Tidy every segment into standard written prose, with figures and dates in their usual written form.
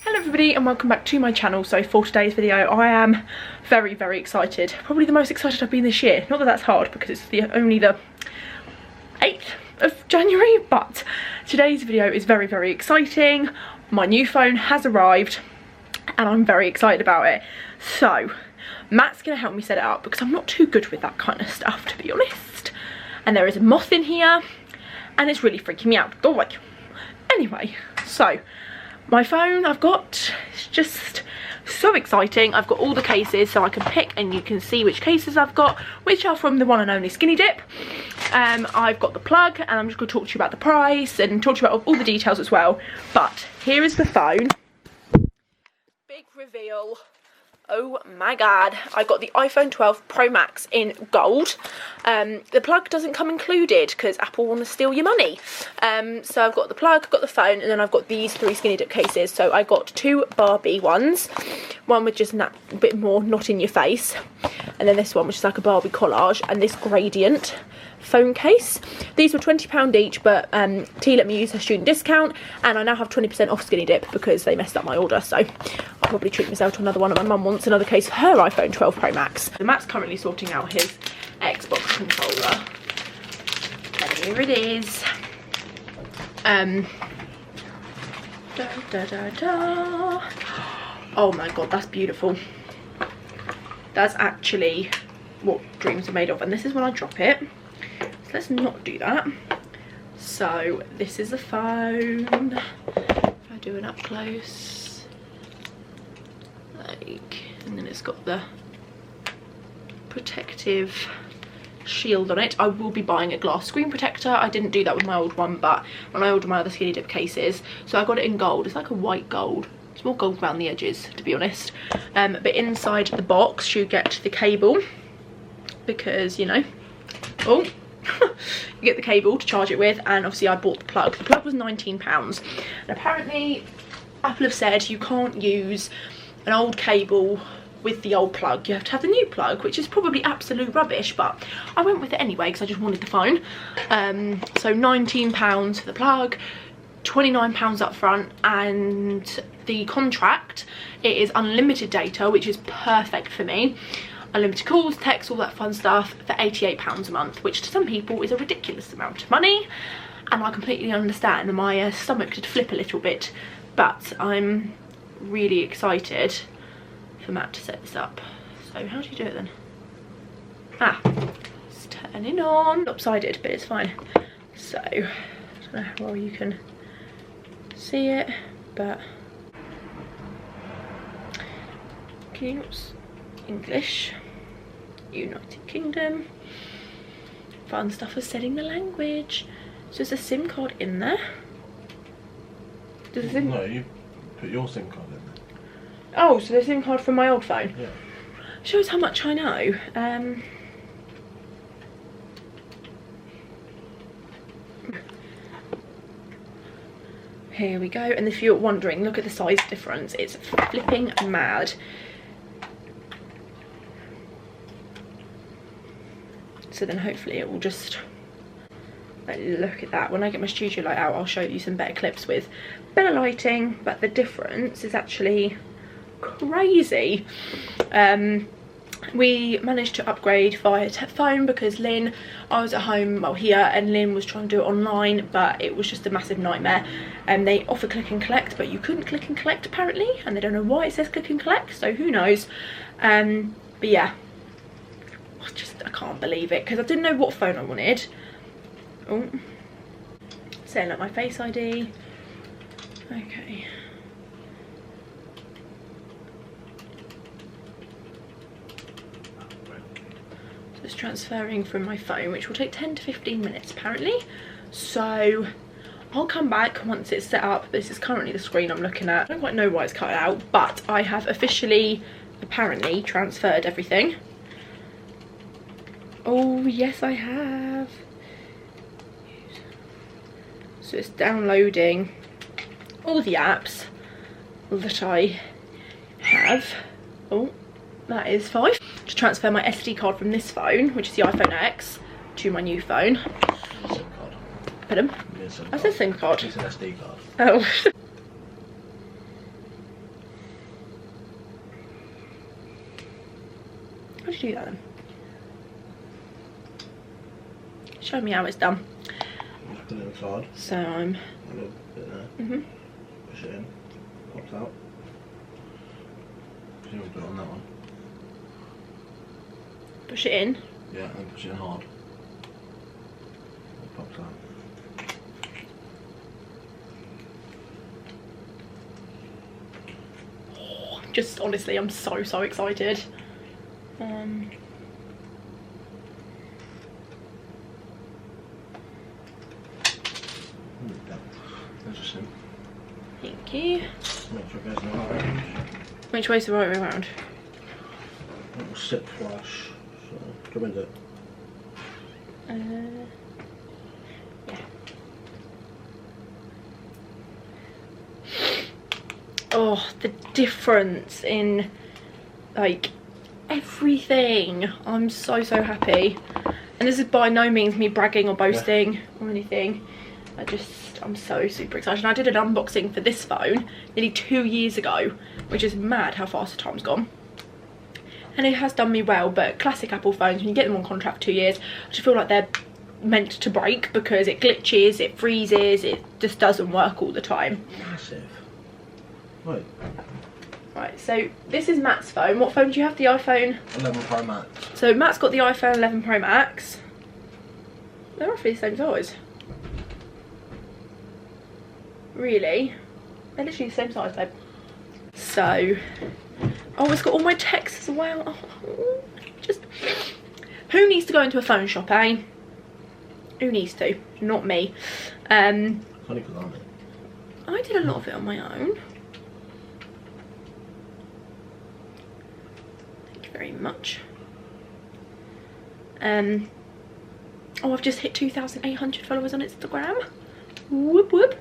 Hello everybody and welcome back to my channel. So for today's video I am very excited, probably the most excited I've been this year. Not that that's hard because it's only the 8th of January, but today's video is very exciting. My new phone has arrived and I'm very excited about it. So Matt's gonna help me set it up because I'm not too good with that kind of stuff, to be honest. And there is a moth in here and it's really freaking me out. Go away. Anyway, so my phone I've got, it's just so exciting. I've got all the cases so I can pick and you can see which cases I've got, which are from the one and only Skinny Dip. I've got the plug and I'm just going to talk to you about the price and talk to you about all the details as well. But here is the phone. Big reveal. Oh my god, I got the iPhone 12 Pro Max in gold. The plug doesn't come included because Apple want to steal your money. So I've got the plug, I've got the phone, and then I've got these 3 Skinny Dip cases. So I got 2 Barbie ones, one with just a bit more not in your face, and then this one which is like a Barbie collage, and this gradient phone case. These were £20 each, but T let me use her student discount and I now have 20% off Skinny Dip because they messed up my order, so I'll probably treat myself to another one. And my mum wants another case for her iPhone 12 Pro Max. So Matt's currently sorting out his Xbox controller and here it is. Oh my god, that's beautiful. That's actually what dreams are made of, and this is when I drop it. So let's not do that. So this is the phone. If I do an up close, like, and then it's got the protective shield on it. I will be buying a glass screen protector. I didn't do that with my old one, but when I ordered my other Skinny Dip cases, so I got it in gold. It's like a white gold. It's more gold around the edges, to be honest. But inside the box you get the cable, because, you know, oh, you get the cable to charge it with, and obviously I bought the plug. The plug was £19, and apparently Apple have said you can't use an old cable with the old plug. You have to have the new plug, which is probably absolute rubbish, but I went with it anyway because I just wanted the phone. So £19 for the plug, £29 up front, and the contract, it is unlimited data, which is perfect for me. Unlimited calls, texts, all that fun stuff for £88 a month, which to some people is a ridiculous amount of money, and I completely understand. My stomach did flip a little bit, but I'm really excited for Matt to set this up. So how do you do it then? It's turning on. Lopsided, but it's fine. So I don't know how well you can see it, but English, United Kingdom, fun stuff for setting the language. So there's a SIM card in there. No, you put your SIM card in there. Oh, so the SIM card from my old phone? Yeah. Shows how much I know. Here we go, and if you're wondering, look at the size difference. It's flipping mad. So then hopefully it will just, like, look at that. When I get my studio light out, I'll show you some better clips with better lighting, but the difference is actually crazy. We managed to upgrade via phone because Lynn, I was at home, well, here, and Lynn was trying to do it online, but it was just a massive nightmare. And they offer click and collect, but you couldn't click and collect apparently, and they don't know why it says click and collect, so who knows. But yeah, I can't believe it because I didn't know what phone I wanted. Oh, setting up my Face ID. Okay. So it's transferring from my phone, which will take 10 to 15 minutes apparently. So I'll come back once it's set up. This is currently the screen I'm looking at. I don't quite know why it's cut out, but I have officially, apparently, transferred everything. Oh yes, I have. So it's downloading all the apps that I have. Oh, that is 5. To transfer my SD card from this phone, which is the iPhone X, to my new phone. SIM card. Pardon? I said SIM card. It's an SD card. Oh. to do that then? Show me how it's done. Just put it inside. So I'm... A little bit there. Mhm. Push it in. Pops out. You want to put it on that one. Push it in. Yeah, and then push it in hard. It pops out. Just honestly, I'm so excited. Interesting. Thank you. Make sure it goes in the right range. Which way's the right way around? Little sip flash. So, come into it. Yeah. Oh, the difference in like everything. I'm so happy. And this is by no means me bragging or boasting or anything. I'm so super excited. And I did an unboxing for this phone nearly 2 years ago, which is mad how fast the time's gone. And it has done me well, but classic Apple phones, when you get them on contract for 2 years, I just feel like they're meant to break because it glitches, it freezes, it just doesn't work all the time. Massive. Right. Right, so this is Matt's phone. What phone do you have? The iPhone? 11 Pro Max. So Matt's got the iPhone 11 Pro Max. They're roughly the same size. Really? They're literally the same size, babe. So, oh, it's got all my texts as well. Oh, just, who needs to go into a phone shop, eh? Who needs to? Not me. Funny because I'm it. I did a lot of it on my own. Thank you very much. Oh, I've just hit 2,800 followers on Instagram. Whoop whoop.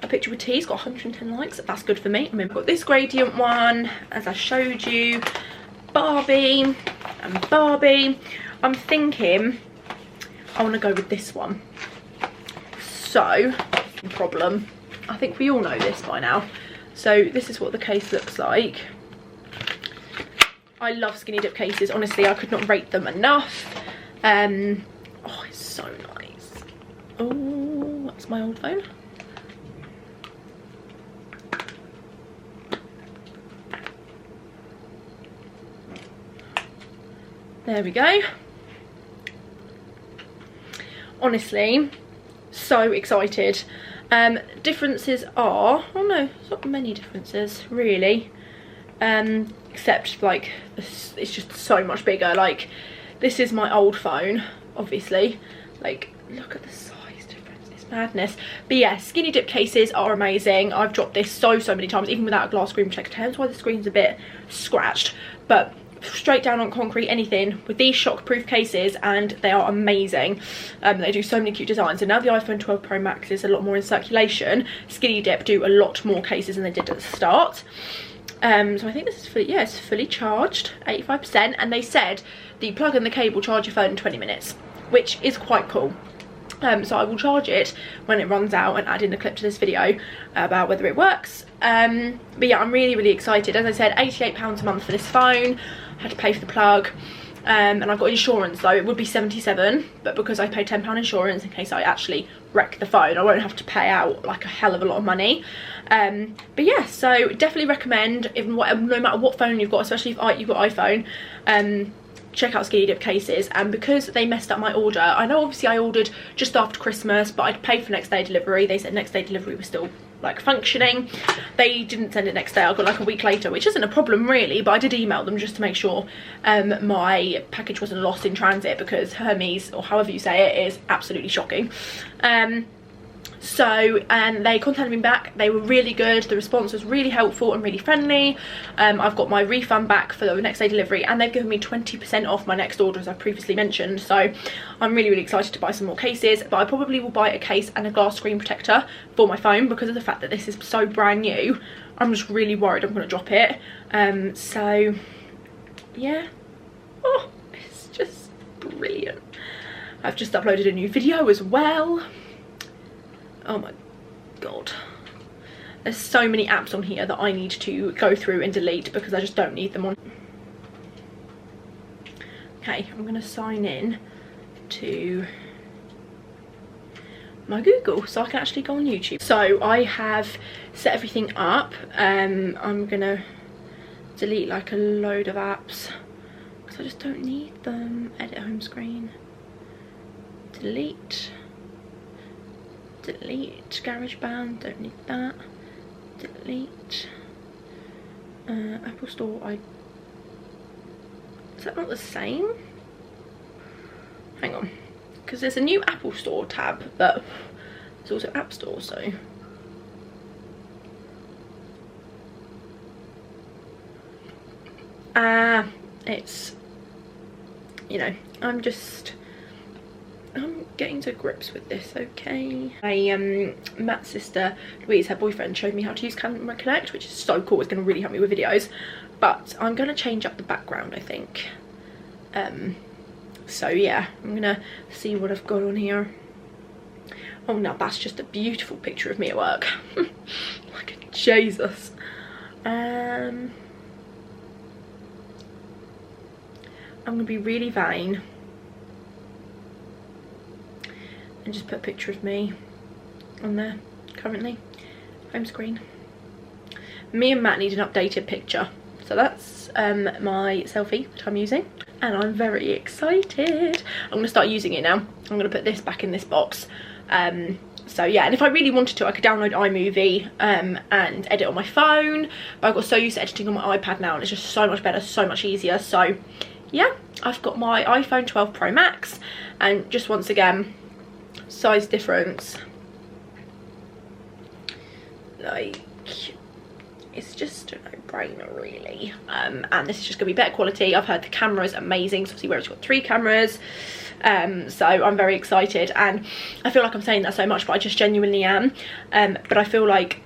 A picture with T's got 110 likes. That's good for me. I mean, I've got this gradient one, as I showed you. Barbie and Barbie. I'm thinking I want to go with this one. So, problem. I think we all know this by now. So this is what the case looks like. I love skinny dip cases. Honestly, I could not rate them enough. Oh, it's so nice. Oh, that's my old phone. There we go. Honestly, so excited. Differences are, oh no, there's not many differences really. Except like, it's just so much bigger. Like, this is my old phone, obviously. Like, look at the size difference, it's madness. But yeah, skinny dip cases are amazing. I've dropped this so many times, even without a glass screen protector. Hence why the screen's a bit scratched. But straight down on concrete, anything with these shockproof cases, and they are amazing. They do so many cute designs, and now the iPhone 12 Pro Max is a lot more in circulation. Skinny Dip do a lot more cases than they did at the start. So I think this is fully, yeah, it's fully charged, 85%, and they said that you plug in the cable, charge your phone in 20 minutes, which is quite cool. So I will charge it when it runs out and add in a clip to this video about whether it works. But yeah, I'm really excited. As I said, £88 a month for this phone. I had to pay for the plug, and I've got insurance though. It would be 77, but because I paid £10 insurance in case I actually wreck the phone, I won't have to pay out like a hell of a lot of money. But yeah, so definitely recommend, no matter what phone you've got, especially if you've got iPhone, check out Skinny Dip cases. And because they messed up my order, I know obviously I ordered just after Christmas, but I'd paid for next day delivery. They said next day delivery was still like functioning. They didn't send it next day. I got like a week later, which isn't a problem really, but I did email them just to make sure my package wasn't lost in transit, because Hermes, or however you say it, is absolutely shocking. So they contacted me back. They were really good. The response was really helpful and really friendly. I've got my refund back for the next day delivery, and they've given me 20% off my next order, as I previously mentioned. So I'm really excited to buy some more cases, but I probably will buy a case and a glass screen protector for my phone, because of the fact that this is so brand new. I'm just really worried I'm going to drop it. So yeah, oh, it's just brilliant. I've just uploaded a new video as well. Oh my god, there's so many apps on here that I need to go through and delete because I just don't need them on. Okay, I'm going to sign in to my Google so I can actually go on YouTube. So I have set everything up. I'm going to delete like a load of apps because I just don't need them. Edit home screen. Delete. Delete. GarageBand, don't need that. Delete. Apple Store, is that not the same? Hang on, because there's a new Apple Store tab, but there's also App Store, so. It's, you know, I'm getting to grips with this, okay? Matt's sister, Louise, her boyfriend, showed me how to use Camera Connect, which is so cool. It's going to really help me with videos. But I'm going to change up the background, I think. So yeah, I'm going to see what I've got on here. Oh, now that's just a beautiful picture of me at work. Like, Jesus. I'm going to be really vain and just put a picture of me on there currently. Home screen. Me and Matt need an updated picture. So that's my selfie that I'm using. And I'm very excited. I'm going to start using it now. I'm going to put this back in this box. So yeah, and if I really wanted to, I could download iMovie and edit on my phone. But I've got so used to editing on my iPad now, and it's just so much better, so much easier. So yeah, I've got my iPhone 12 Pro Max, and just once again, size difference, like, it's just a no-brainer really. And this is just gonna be better quality. I've heard the camera's amazing, so obviously where it's got 3 cameras. So I'm very excited, and I feel like I'm saying that so much, but I just genuinely am. But I feel like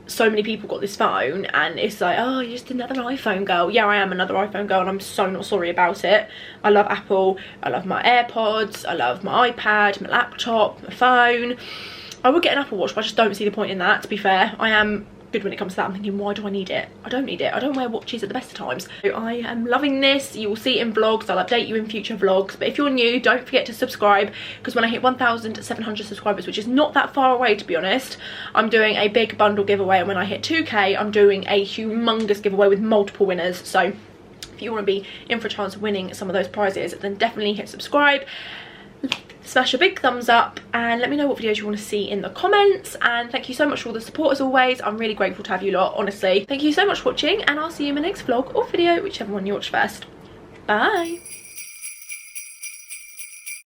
so many people got this phone and it's like, oh, you're just another iPhone girl. Yeah, I am another iPhone girl, and I'm so not sorry about it. I love Apple. I love my AirPods. I love my iPad, my laptop, my phone. I would get an Apple Watch, but I just don't see the point in that, to be fair. I am good when it comes to that. I'm thinking, why do I need it? I don't need it. I don't wear watches at the best of times. So I am loving this. You will see it in vlogs. I'll update you in future vlogs. But if you're new, don't forget to subscribe, because when I hit 1,700 subscribers, which is not that far away to be honest, I'm doing a big bundle giveaway, and when I hit 2k, I'm doing a humongous giveaway with multiple winners. So if you want to be in for a chance of winning some of those prizes, then definitely hit subscribe. Smash a big thumbs up and let me know what videos you want to see in the comments. And thank you so much for all the support as always. I'm really grateful to have you lot, honestly. Thank you so much for watching, and I'll see you in my next vlog or video, whichever one you watch first. Bye.